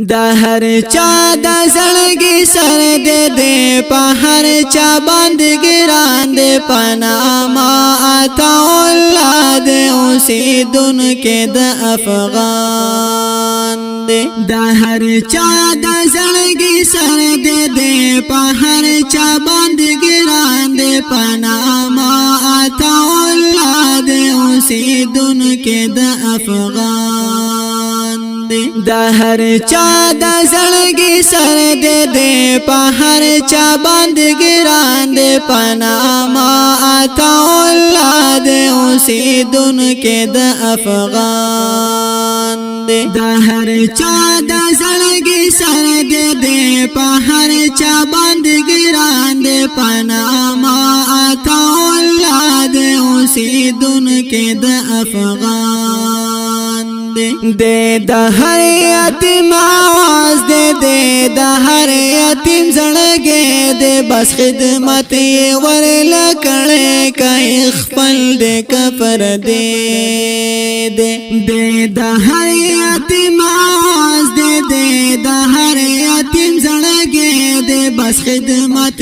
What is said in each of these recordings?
دا هر چا دا زړګي سر دې په هر چا باندې ګران دې پناما عطا الله دې اوسیدونکو د افغان دې دا هر چا دا زړګي سر دې په هر چا باندې ګران دې پناما عطا الله دې اوسیدونکو د افغان دا هر چا دا زړګي سر دې په هر چا باندې ګران دې پناما عطا الله دې اوسیدونکو د افغان دا هر چا دا زړګي سر دې په هر چا باندې ګران دې پناما عطا الله دې اوسیدونکو د افغان د هر یتیم आवाज دے د هر یتیم زړګي دے بس خدمت ورل کړه کای خپل دے کفر دے د هر یتیم आवाज دے د هر یتیم زړګي دے بس خدمت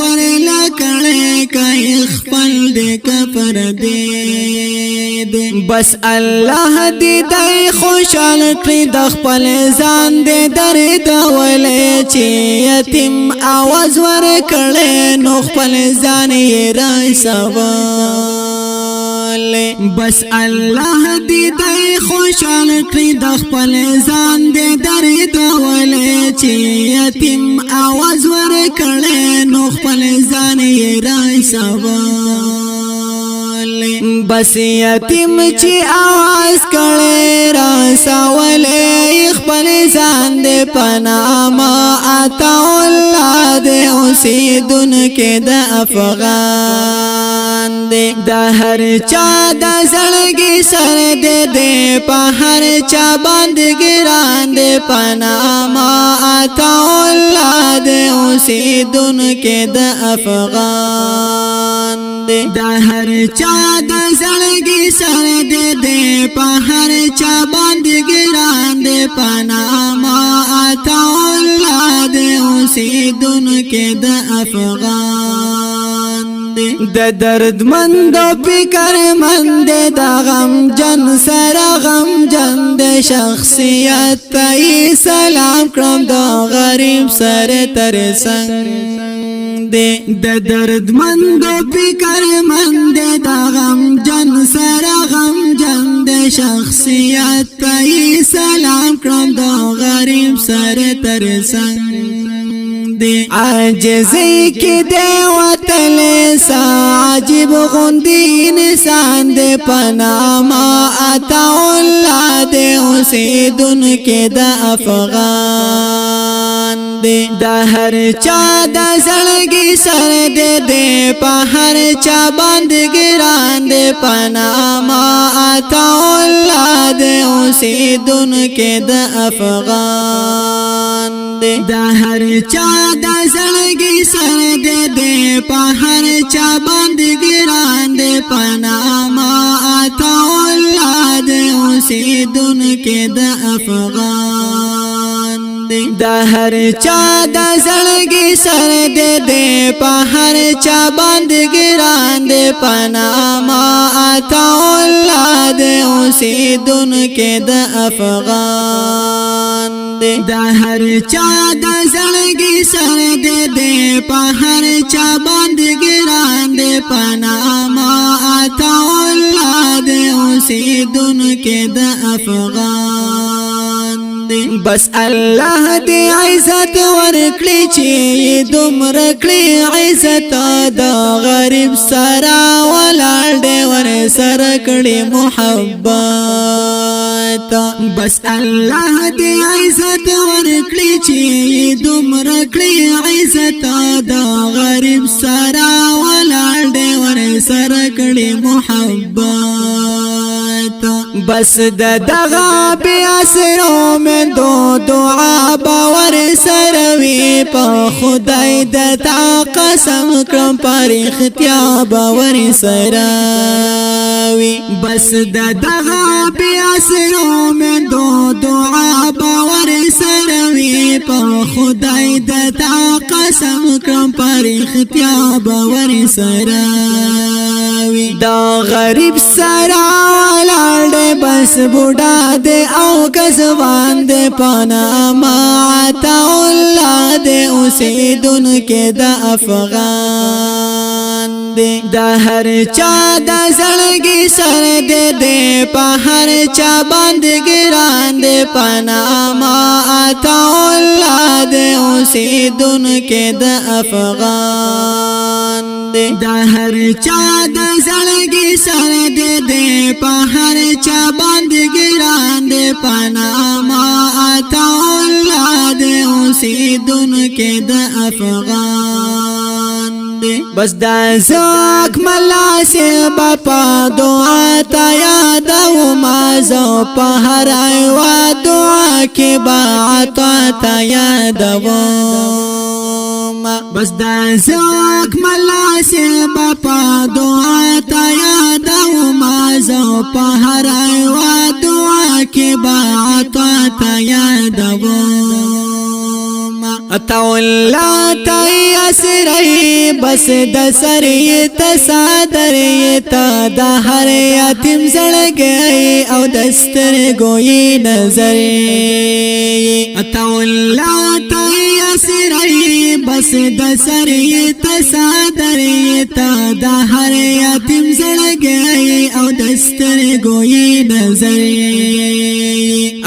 ورل کړه کای خپل دے کفر دے بس الله دې دای خوشال کړی د خپل ځان دې درد ولې چې یتیم आवाज ور کړي نو خپل ځان یې رسول بس الله دې دای خوشال کړی د خپل ځان دې درد ولې چې یتیم आवाज ور کړي نو خپل ځان یې رسول بس یتیم چې आवाज کړي رسولې خپل ځان دې پناما عطا الله دې اوسیدونکو د افغان دا هر چا دا زړګي سر دې په هر چا باندې ګران دې پناما عطا الله دې اوسیدونکو د افغان دا هر چا دا زړګي سر دې په هر چا باندې ګران دې پناما عطا الله دې اوسیدونکو د افغان د درد مند فکر مند د غم جن سره غم جن د شخصیت ته سلام کړم د غریب سره تر څنګ د درد مند فکر مند د غم جن سره غم جن د شخصیت ته سلام کړم د غریب سره تر څنګ عاجزی کی دے وطل سا عجیب غندی انسان دے پناما عطا اللہ دے اوسیدونکو د افغان دا هر چا دا زړګي سر دے په هر چا باندې ګران دے پناما عطا الله دے اوسیدونکو د افغان دا هر چا دا زړګي سر دے په هر چا باندې ګران دے پناما عطا الله دے اوسیدونکو د افغان دا هر چا دا زړګي سر دے په هر چا باندې ګران دے پناما عطا الله دے اوسیدونکو د افغان دا هر چا دا زړګي سر دے په هر چا باندې ګران دے پناما عطا الله دے اوسیدونکو د افغان بس الله دې عزت ورکړي چې دومره کړي عزت د غریب سره ولاړ دې ور سره کړي محبت بس الله دې عزت ورکړي چې دومره کړي عزت د غریب سره ولاړ دې ور سره کړي محبت بس دغه بیا سرو من دعا باور سروي په خدای د تا قسم کړم پر اختیا باور سروي بس دغه بیا سرو من دعا باور سروي می په خدای د تا قسم کړم پر اختیا باور سره وی دا غریب سره ولاړ بس بوډا دے او کسوان دے پاناما عطا اللہ دے اوسیدن کے دا افغان دے دا ہر چا دا زړګي سر دے دے پا ہر چا باند گران دے پاناما عطا اللہ دے اوسیدن کے دا افغان دے دا ہر چا دا زړګي سر دے دے پا ہر چا باند گران دے پاناما عطا اللہ دے اوسیدن کے دا افغان دے بس دا زاک ملا سے باپا دعا تا یاد و مازو پا ہر ایوا دعا کے باعطا تا یاد و بس دا زاک ملا سے باپا دعا تا یاد و مازو پا ہر ایوا دعا کے باعطا تا یاد و عطا اللہ تا یسرئی بس دا سری تا سادری تا دا ہر یتیم زړګي او دستر گوئی نظری عطا اللہ تا یسرئی بس دا سری تا سادری تا دا ہر یتیم زړګي او دستر گوئی نظری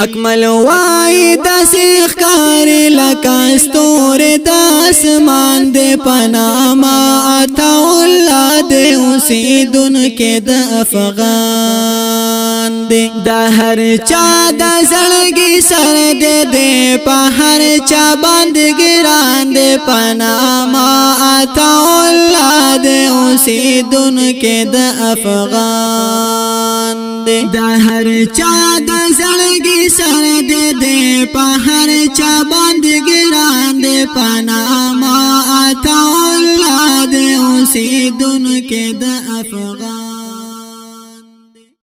اکمل وای دا سیخ کار لکاستور دا اسمان دے پناما عطا اللہ دے اوسیدن کے دا افغان دے دا ہر چا دا زړګي سر دے دے پا ہر چا باند گران دے پناما عطا اللہ دے اوسیدن کے دا افغان دے دا ہر چا دا زړګي سر دے دے پا ہر چا باند گران دے پناما عطا اللہ دے اوسیدن کے دا افغان